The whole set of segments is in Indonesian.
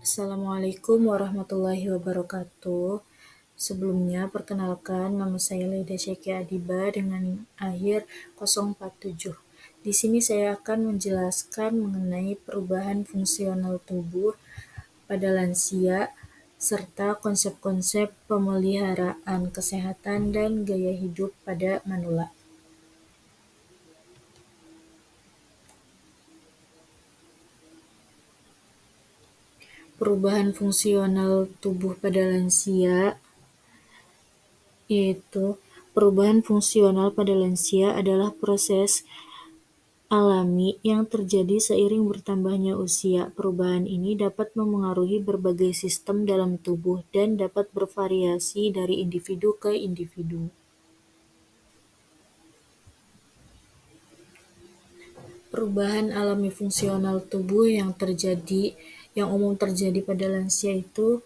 Assalamualaikum warahmatullahi wabarakatuh. Sebelumnya, perkenalkan nama saya Leda Syekia Adiba dengan akhir 047. Di sini saya akan menjelaskan mengenai perubahan fungsional tubuh pada lansia serta konsep-konsep pemeliharaan kesehatan dan gaya hidup pada manula. Perubahan fungsional tubuh pada lansia yaitu perubahan fungsional pada lansia adalah proses alami yang terjadi seiring bertambahnya usia. Perubahan ini dapat memengaruhi berbagai sistem dalam tubuh dan dapat bervariasi dari individu ke individu. Perubahan alami fungsional tubuh yang umum terjadi pada lansia itu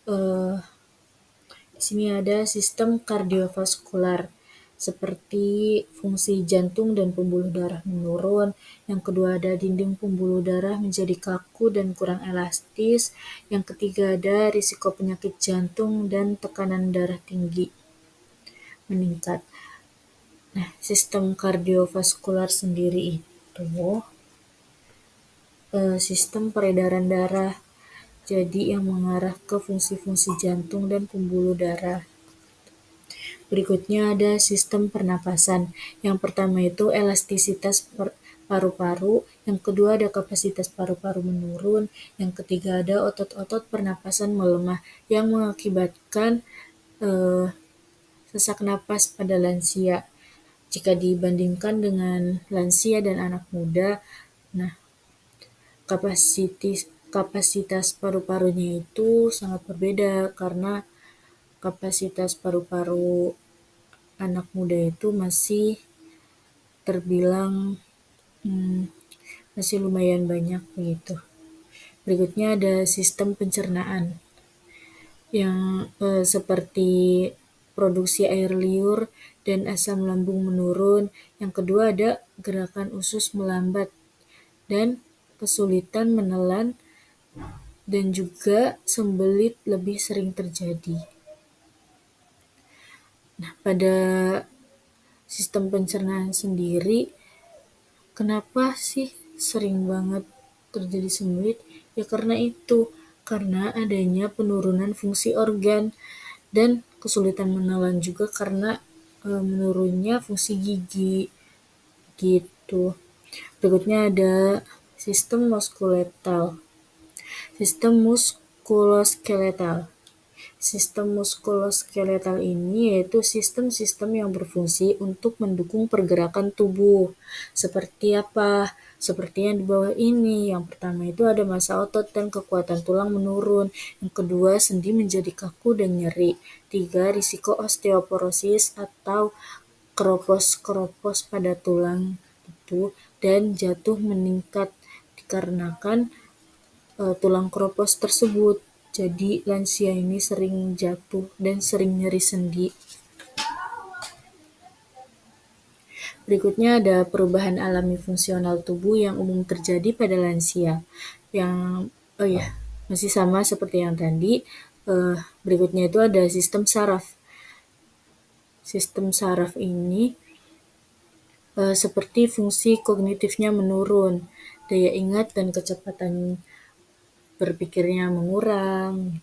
di sini ada sistem kardiovaskular seperti fungsi jantung dan pembuluh darah menurun. Yang kedua ada dinding pembuluh darah menjadi kaku dan kurang elastis. Yang ketiga ada risiko penyakit jantung dan tekanan darah tinggi meningkat. Nah, sistem kardiovaskular sendiri itu sistem peredaran darah. Jadi yang mengarah ke fungsi-fungsi jantung dan pembuluh darah. Berikutnya ada sistem pernapasan. Yang pertama itu elastisitas paru-paru, yang kedua ada kapasitas paru-paru menurun, yang ketiga ada otot-otot pernapasan melemah yang mengakibatkan sesak napas pada lansia. Jika dibandingkan dengan lansia dan anak muda, nah kapasitas paru-parunya itu sangat berbeda karena kapasitas paru-paru anak muda itu masih terbilang masih lumayan banyak begitu. Berikutnya ada sistem pencernaan yang seperti produksi air liur dan asam lambung menurun. Yang kedua ada gerakan usus melambat dan kesulitan menelan dan juga sembelit lebih sering terjadi. Nah, pada sistem pencernaan sendiri, kenapa sih sering banget terjadi sembelit? Ya karena adanya penurunan fungsi organ dan kesulitan menelan juga karena menurunnya fungsi gigi gitu. Berikutnya ada sistem muskuloskeletal. Sistem muskuloskeletal ini yaitu sistem-sistem yang berfungsi untuk mendukung pergerakan tubuh. Seperti apa? Seperti yang di bawah ini. Yang pertama itu ada massa otot dan kekuatan tulang menurun. Yang kedua, sendi menjadi kaku dan nyeri. Tiga, risiko osteoporosis atau keropos-keropos pada tulang itu dan jatuh meningkat dikarenakan tulang keropos tersebut. Jadi lansia ini sering jatuh dan sering nyeri sendi. Berikutnya ada perubahan alami fungsional tubuh yang umum terjadi pada lansia. Masih sama seperti yang tadi. Berikutnya itu ada sistem saraf. Sistem saraf ini seperti fungsi kognitifnya menurun, daya ingat dan kecepatan berpikirnya mengurang.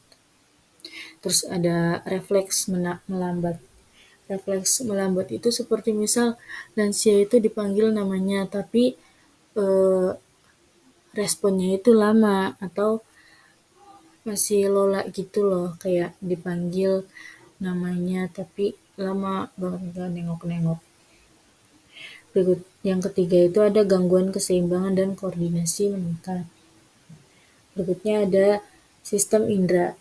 Terus ada refleks melambat. Refleks melambat itu seperti misal lansia itu dipanggil namanya tapi responnya itu lama atau masih lola gitu loh, kayak dipanggil namanya tapi lama banget gak nengok-nengok. Berikut yang ketiga itu ada gangguan keseimbangan dan koordinasi meningkat. Berikutnya ada sistem indera.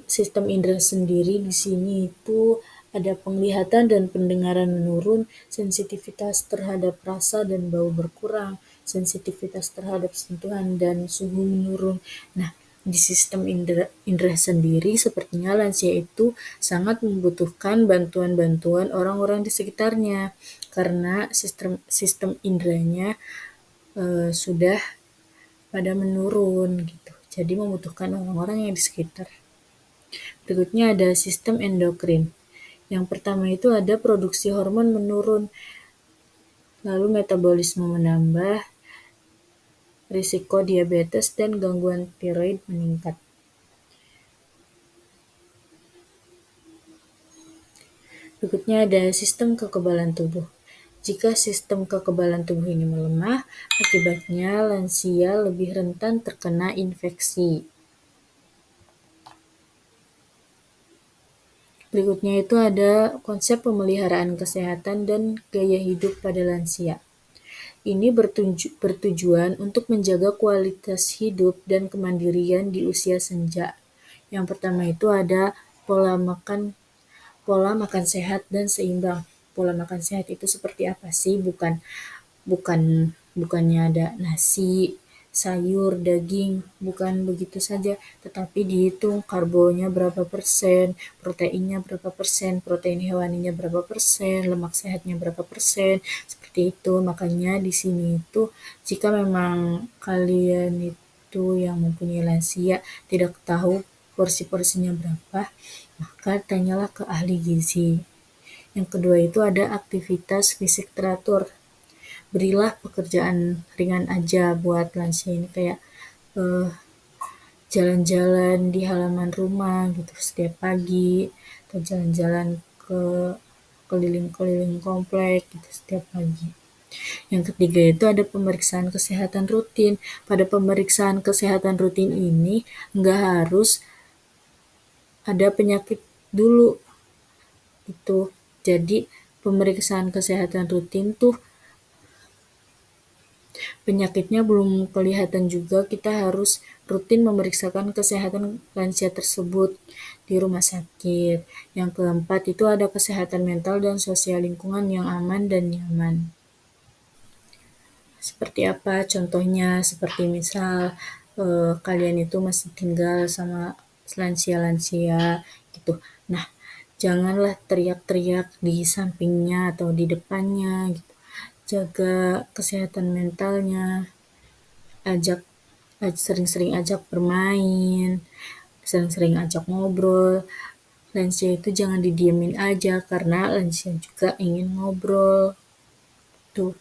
Sistem indera sendiri di sini itu ada penglihatan dan pendengaran menurun, sensitivitas terhadap rasa dan bau berkurang, sensitivitas terhadap sentuhan dan suhu menurun. Nah, di sistem indera sendiri sepertinya lansia itu sangat membutuhkan bantuan-bantuan orang-orang di sekitarnya karena sistem inderanya sudah pada menurun gitu. jadi membutuhkan orang-orang yang di sekitar. Berikutnya ada sistem endokrin. Yang pertama itu ada produksi hormon menurun, lalu metabolisme menambah, risiko diabetes dan gangguan tiroid meningkat. Berikutnya ada sistem kekebalan tubuh. Jika sistem kekebalan tubuh ini melemah, akibatnya lansia lebih rentan terkena infeksi. Berikutnya itu ada konsep pemeliharaan kesehatan dan gaya hidup pada lansia. Ini bertujuan untuk menjaga kualitas hidup dan kemandirian di usia senja. Yang pertama itu ada pola makan sehat dan seimbang. Pola makan sehat itu seperti apa sih? Bukannya ada nasi, sayur, daging, bukan begitu saja, tetapi dihitung karbonya berapa persen, proteinnya berapa persen, protein hewaninya berapa persen, lemak sehatnya berapa persen, seperti itu. Makanya di sini itu jika memang kalian itu yang mempunyai lansia tidak tahu porsi-porsinya berapa, maka tanyalah ke ahli gizi. Yang kedua itu ada aktivitas fisik teratur. Berilah pekerjaan ringan aja buat lansia ini, kayak jalan-jalan di halaman rumah gitu setiap pagi, atau jalan-jalan ke keliling-keliling komplek gitu setiap pagi. Yang ketiga itu ada pemeriksaan kesehatan rutin. Pada pemeriksaan kesehatan rutin ini nggak harus ada penyakit dulu itu. Jadi pemeriksaan kesehatan rutin tuh penyakitnya belum kelihatan juga, kita harus rutin memeriksakan kesehatan lansia tersebut di rumah sakit. Yang keempat itu ada kesehatan mental dan sosial lingkungan yang aman dan nyaman. Seperti apa? Contohnya seperti misal kalian itu masih tinggal sama lansia-lansia gitu. Nah, janganlah teriak-teriak di sampingnya atau di depannya gitu. Jaga kesehatan mentalnya, sering-sering ajak bermain, sering-sering ajak ngobrol. Lansia itu jangan didiemin aja, karena lansia juga ingin ngobrol. Tuh.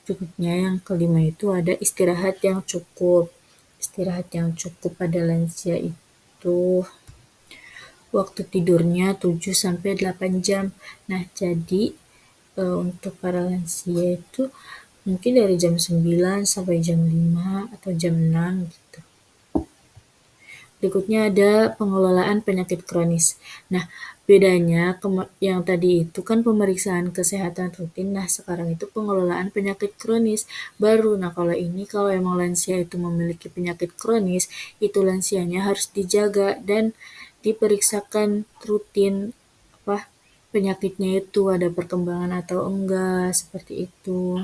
Berikutnya yang kelima itu ada istirahat yang cukup. Istirahat yang cukup pada lansia itu waktu tidurnya 7-8 jam. Nah, jadi untuk para lansia itu mungkin dari jam 9 sampai jam 5 atau jam 6 gitu. Berikutnya ada pengelolaan penyakit kronis. Nah, bedanya yang tadi itu kan pemeriksaan kesehatan rutin, nah sekarang itu pengelolaan penyakit kronis baru. Nah, kalau emang lansia itu memiliki penyakit kronis, itu lansianya harus dijaga dan diperiksakan rutin penyakitnya itu ada perkembangan atau enggak, seperti itu.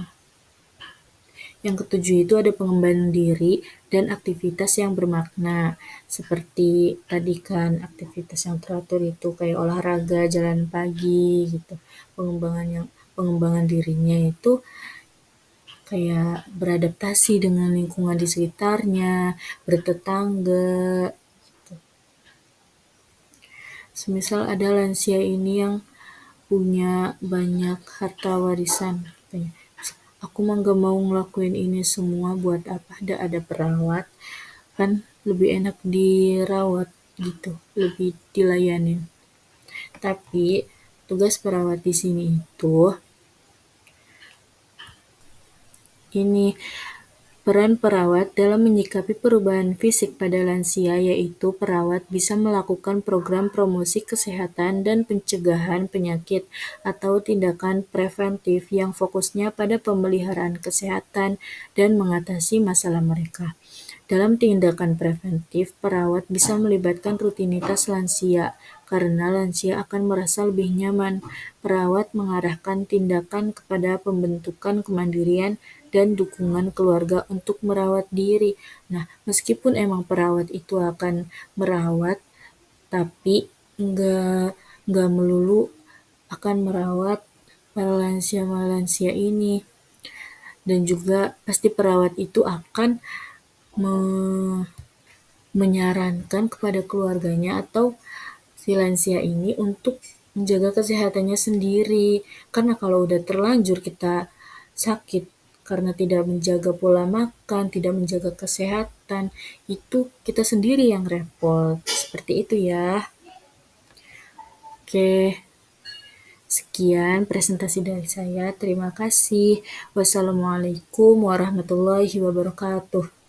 Yang ketujuh itu ada pengembangan diri dan aktivitas yang bermakna. Seperti tadi kan aktivitas yang teratur itu kayak olahraga, jalan pagi gitu. Pengembangan dirinya itu kayak beradaptasi dengan lingkungan di sekitarnya, bertetangga. Gitu. Semisal ada lansia ini yang punya banyak harta warisan, katanya. Aku mah gak mau ngelakuin ini semua, buat apa ada perawat, kan lebih enak dirawat gitu, lebih dilayanin. Tapi tugas perawat di sini itu ini peran perawat dalam menyikapi perubahan fisik pada lansia, yaitu perawat bisa melakukan program promosi kesehatan dan pencegahan penyakit atau tindakan preventif yang fokusnya pada pemeliharaan kesehatan dan mengatasi masalah mereka. Dalam tindakan preventif, perawat bisa melibatkan rutinitas lansia, karena lansia akan merasa lebih nyaman. Perawat mengarahkan tindakan kepada pembentukan kemandirian dan dukungan keluarga untuk merawat diri. Nah, meskipun emang perawat itu akan merawat, tapi nggak melulu akan merawat para lansia ini. Dan juga pasti perawat itu akan menyarankan kepada keluarganya atau si lansia ini untuk menjaga kesehatannya sendiri. Karena kalau udah terlanjur kita sakit karena tidak menjaga pola makan, tidak menjaga kesehatan, itu kita sendiri yang repot. Seperti itu ya. Oke, sekian presentasi dari saya. Terima kasih. Wassalamualaikum warahmatullahi wabarakatuh.